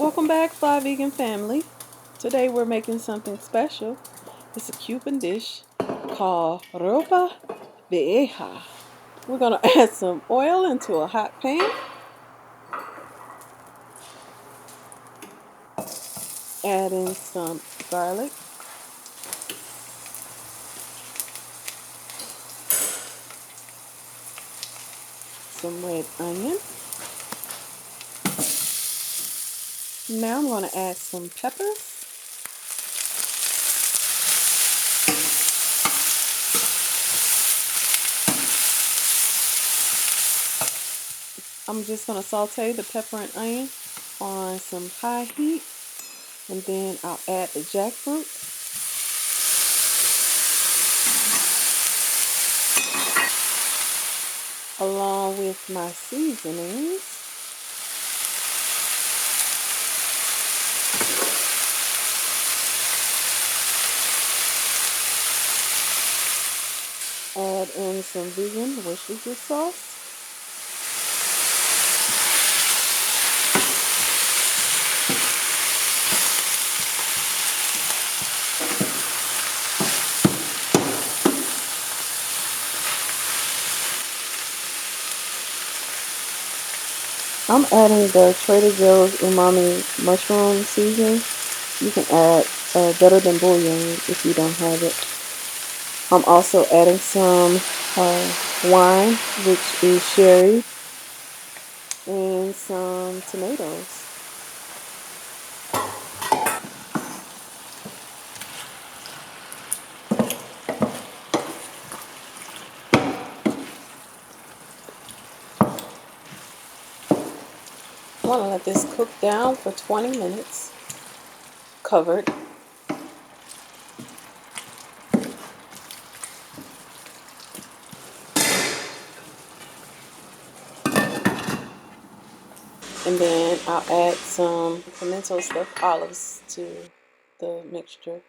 Welcome back, Fly Vegan family. Today we're making something special. It's a Cuban dish called Ropa Vieja. We're going to add some oil into a hot pan. Add in some garlic. Some red onion. Now I'm going to add some peppers. I'm just going to saute the pepper and onion on some high heat, and then I'll add the jackfruit. Along with my seasonings. Add in some vegan Worcestershire sauce. I'm adding the Trader Joe's umami mushroom seasoning. You can add better than bouillon if you don't have it. I'm also adding some wine, which is sherry, and some tomatoes. I want to let this cook down for 20 minutes, covered. And then I'll add some pimento stuffed olives to the mixture.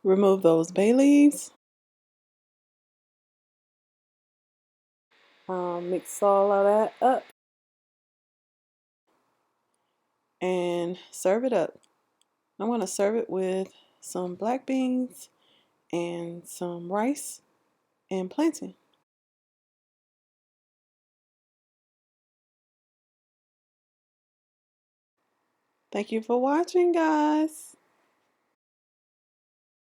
Remove those bay leaves. Mix all of that up and serve it up. I'm going to serve it with some black beans and some rice and plantain. Thank you for watching, guys.